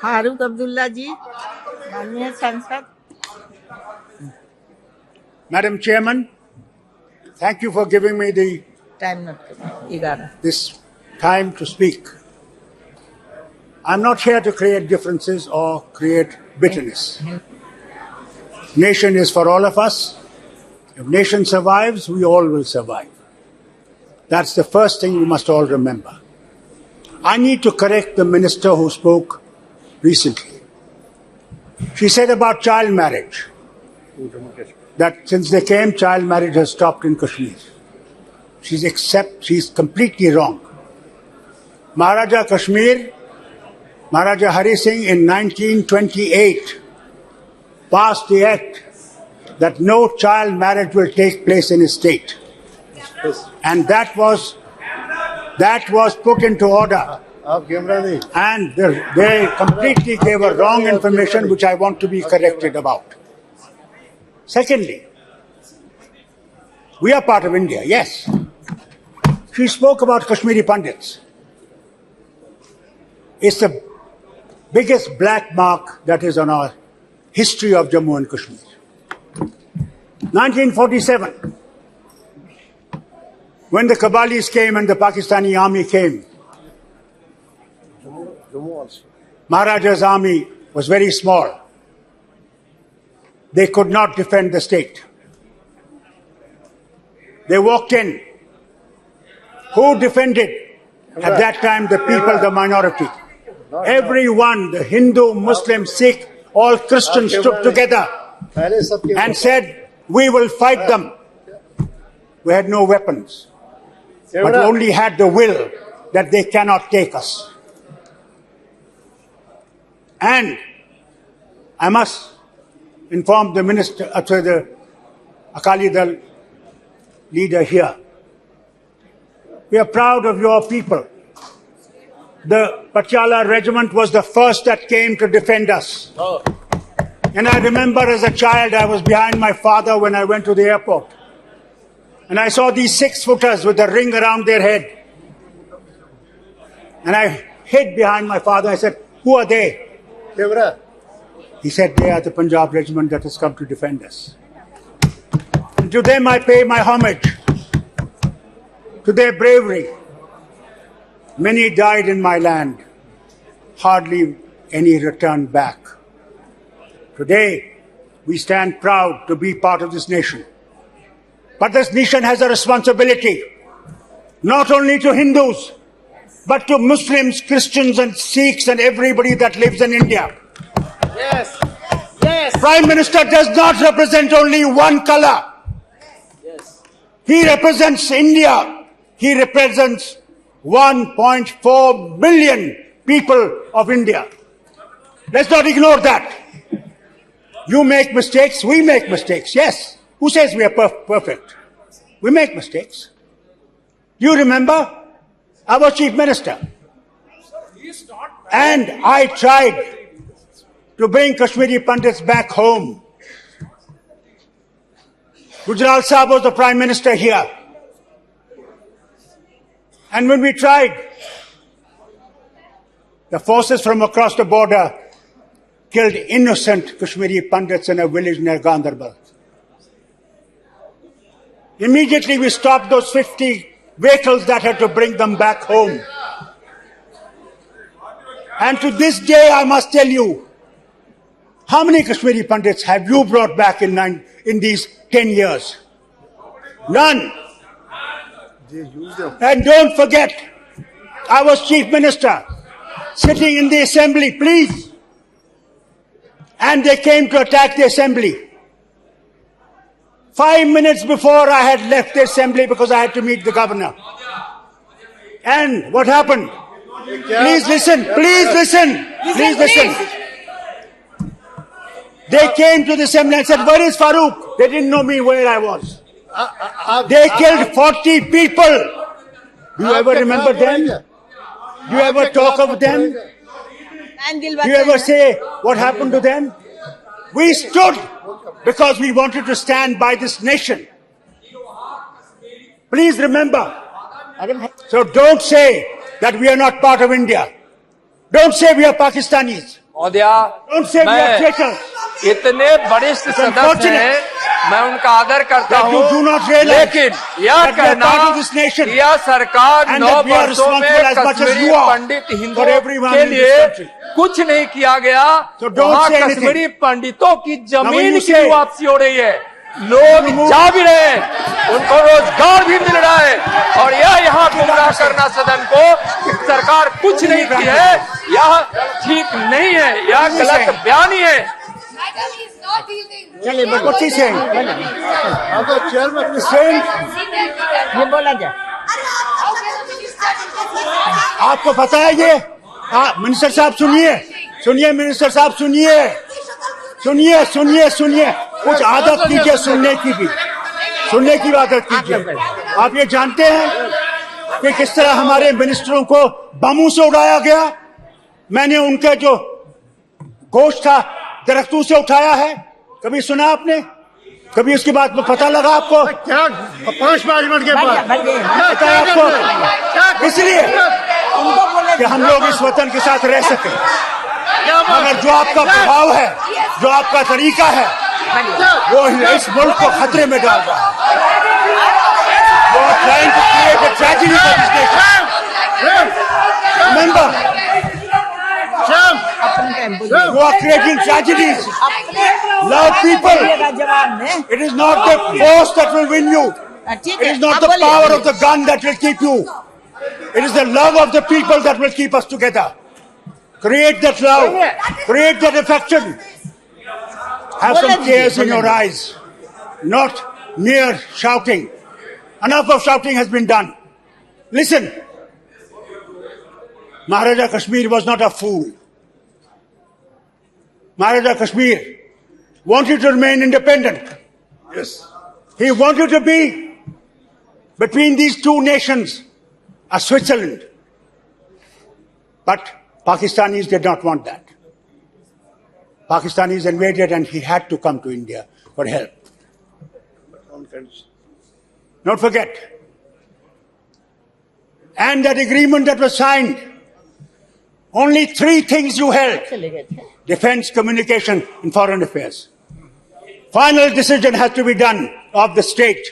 फारूक अब्दुल्ला जी, माननीय सांसद. Madam Chairman, thank you for giving me this time to speak. I'm not here to create differences or create bitterness. Nation is for all of us. If nation survives, we all will survive. That's the first thing we must all remember. I need to correct the minister who spoke recently. She said about child marriage, that since they came, child marriage has stopped in Kashmir. She's completely wrong. Maharaja Hari Singh in 1928 passed the act that no child marriage will take place in his state. And that was put into order. And they completely gave a wrong information, which I want to be corrected about. Secondly, we are part of India, yes. She spoke about Kashmiri Pandits. It's the biggest black mark that is on our history of Jammu and Kashmir. 1947, when the Kabalis came and the Pakistani army came, Maharaja's army was very small. They could not defend the state. They walked in. Who defended at that time the people, the minority? Everyone, the Hindu, Muslim, Sikh, all Christians stood together and said, we will fight them. We had no weapons, but we only had the will that they cannot take us. And I must inform the minister, the Akali Dal leader here. We are proud of your people. The Patiala regiment was the first that came to defend us. And I remember as a child, I was behind my father when I went to the airport. And I saw these 6-footers with a ring around their head. And I hid behind my father. I said, who are they? He said, they are the Punjab regiment that has come to defend us. And to them I pay my homage, to their bravery. Many died in my land, hardly any returned back. Today, we stand proud to be part of this nation. But this nation has a responsibility, not only to Hindus, but to Muslims, Christians and Sikhs and everybody that lives in India. Yes. Yes. Prime Minister does not represent only one color. Yes. He represents India. He represents 1.4 billion people of India. Let's not ignore that. You make mistakes, we make mistakes. Yes. Who says we are perfect? We make mistakes. You remember our Chief Minister? And I tried to bring Kashmiri Pandits back home. Gujral Sahib was the Prime Minister here. And when we tried, the forces from across the border killed innocent Kashmiri Pandits in a village near Gandarbal. Immediately we stopped those 50 vehicles that had to bring them back home. And to this day, I must tell you, how many Kashmiri Pandits have you brought back in these 10 years? None. And don't forget, I was Chief Minister, sitting in the Assembly, please. And they came to attack the Assembly. 5 minutes before I had left the Assembly because I had to meet the Governor. And what happened? Please listen, please listen, please listen. They came to the Assembly and said, where is Farooq? They didn't know me where I was. They killed 40 people. Do you ever remember them? Do you ever talk of them? Do you ever say what happened to them? We stood because we wanted to stand by this nation. Please remember. So don't say that we are not part of India. Don't say we are Pakistanis. Don't say we are मैं traitors. इतने वरिष्ठ सदस्य हैं, मैं उनका आदर करता That you हूँ, do not realize लेकिन यह that we are कहना part of this nation कि यह सरकार and 9 that we are वर्षों में responsible as much as Kashmiri you are Pandit for हिंदुओं everyone के in this लिए country. कुछ नहीं किया गया। So don't वहाँ say anything. कश्मीरी पंडितों की Now when जमीन you की say- वापसी हो रही है, लोग जा भी रहे हैं, उनको रोजगार भी मिल रहा है, और यह यहाँ गुमराह करना सदन को कि सरकार कुछ नहीं की है, यह ठीक नहीं है, यह गलत बयानी है। चलिए बोलो। What is saying? chairman He's saying, ये बोला जाए। आपको पता है ये? मिनिस्टर साहब सुनिए, सुनिए मिनिस्टर साहब सुनिए, सुनिए सुनिए सुनिए, कुछ आदत कीजिए सुनने की भी, सुनने की आदत कीजिए। आप ये जानते हैं कि किस तरह हमारे मिनिस्टरों को बमों से उड़ाया गया? मैंने उनके जो गोश्त था दरख्तों से उठाया है, कभी सुना आपने? कभी उसकी बात में पता लगा आपको? क्या 5 मिनट के बाद पता है आपको? इसलिए कि हम लोग इस वतन के साथ रह सके, मगर जो आपका प्रभाव है, जो आपका तरीका है, वो इस मुल्क को खतरे में डाल रहा है। वो trying to create a tragedy for this nation. Remember, you are creating tragedies. Love people. It is not the force that will win you. ठीक It है, is not अब the बोलिए। power of the gun that will keep you. It is the love of the people that will keep us together. Create that love. Create that affection. Have some tears in your eyes. Not mere shouting. Enough of shouting has been done. Listen. Maharaja Kashmir was not a fool. Maharaja Kashmir wanted to remain independent. yes He wanted to be between these two nations, a Switzerland. But Pakistanis did not want that. Pakistanis invaded and he had to come to India for help. Don't forget. And that agreement that was signed, only 3 things you held: चले गए थे। defense, communication, and foreign affairs. Final decision has to be done of the state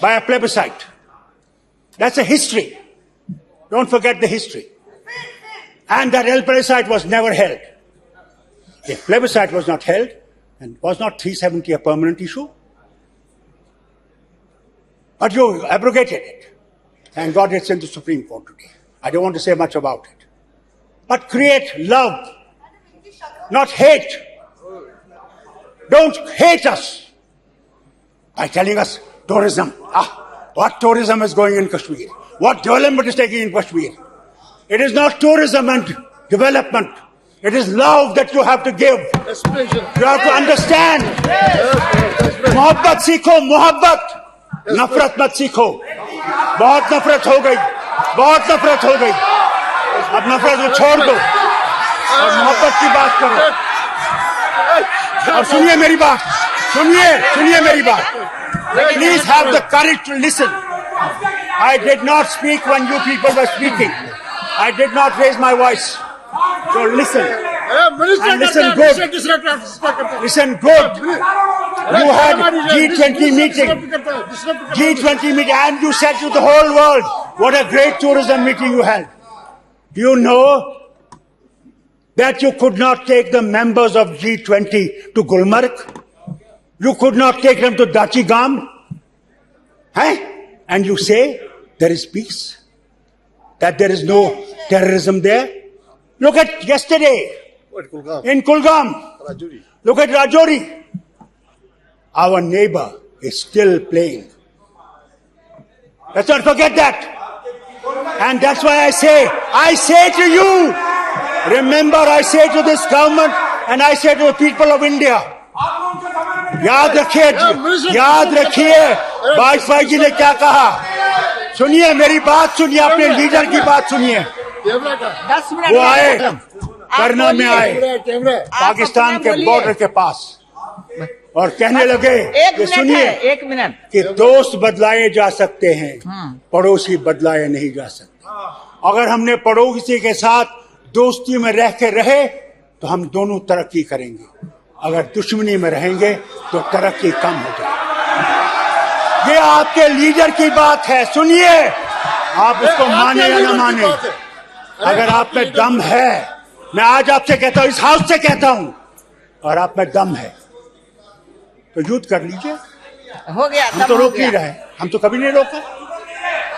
by a plebiscite. That's a history. Don't forget the history. And that plebiscite was never held. If plebiscite was not held, and was not 370 a permanent issue? But you abrogated it. Thank God it's in the Supreme Court today. I don't want to say much about it. But create love, not hate. Don't hate us by telling us tourism. What tourism is going in Kashmir? What development is taking in Kashmir? It is not tourism and development. It is love that you have to give. You have to understand. मोहब्बत सीखो, मोहब्बत, नफरत मत सीखो। बहुत नफरत हो गई, बहुत नफरत हो गई। अब नफरत को छोड़ दो और मोहब्बत की बात करो। और सुनिए मेरी बात, सुनिए मेरी बात। Please have the courage to listen. I did not speak when you people were speaking. I did not raise my voice. So listen. And listen good. Listen good. You had G20 meeting. G20 meeting, and you said to the whole world, what a great tourism meeting you had. Do you know that you could not take the members of G20 to Gulmarg? You could not take them to Dachigam? And you say there is peace? That there is no terrorism there? Look at yesterday in Kulgam. Look at Rajouri. Our neighbor is still playing. Let's not forget that. And that's why I say to you, remember, I say to this government and I say to the people of India, याद रखिए वाजपेयी जी ने क्या कहा। सुनिए मेरी बात, सुनिए अपने लीडर की बात सुनिए। 10 मिनट वो आए करना में आए पाकिस्तान के बॉर्डर के पास और कहने लगे कि सुनिए, 1 मिनट कि दोस्त बदलाए जा सकते हैं, पड़ोसी बदलाए नहीं जा सकते। अगर हमने पड़ोसी के साथ दोस्ती में रह के रहे तो हम दोनों तरक्की करेंगे। अगर दुश्मनी में रहेंगे तो तरक्की कम हो जाएगी। ये आपके लीडर की बात है, सुनिए, आप उसको माने या ना माने। अगर आप में दम है, मैं आज आपसे कहता हूं, इस हाउस से कहता हूं, और आप में दम है तो युद्ध कर लीजिए। हो गया, हम तो रोक नहीं रहे, हम तो कभी नहीं रोका,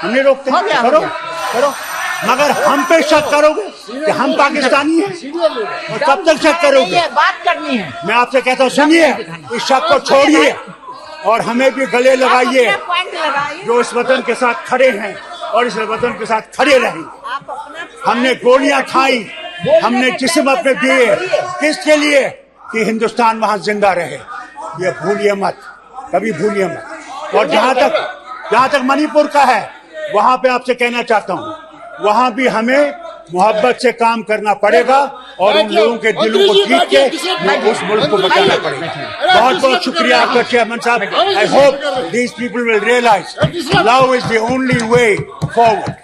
हम नहीं रोकते। करो करो, मगर हम पे शक करोगे कि हम पाकिस्तानी हैं, और कब तक शक करोगे? ये बात करनी है। मैं आपसे कहता हूँ, सुनिए, इस शक को छोड़िए और हमें भी गले लगाइए, पॉइंट लगाइए। जो इस वतन के साथ खड़े हैं और इस वतन के साथ खड़े रहें। आप अपना हमने गोलियां खाई, हमने जिस्म अपने दिए, किसके लिए? कि हिंदुस्तान वहां जिंदा रहे। ये भूलिए मत, कभी भूलिए मत। और जहां तक मणिपुर का है, वहां पे आपसे कहना चाहता हूं, वहां भी हमें मोहब्बत से काम करना पड़ेगा और उन लोगों के दिलों को जीत के उस मुल्क को बचाना पड़ेगा। बहुत बहुत शुक्रिया आपका चेयरमैन साहब। I hope these people will realise love is the only way forward.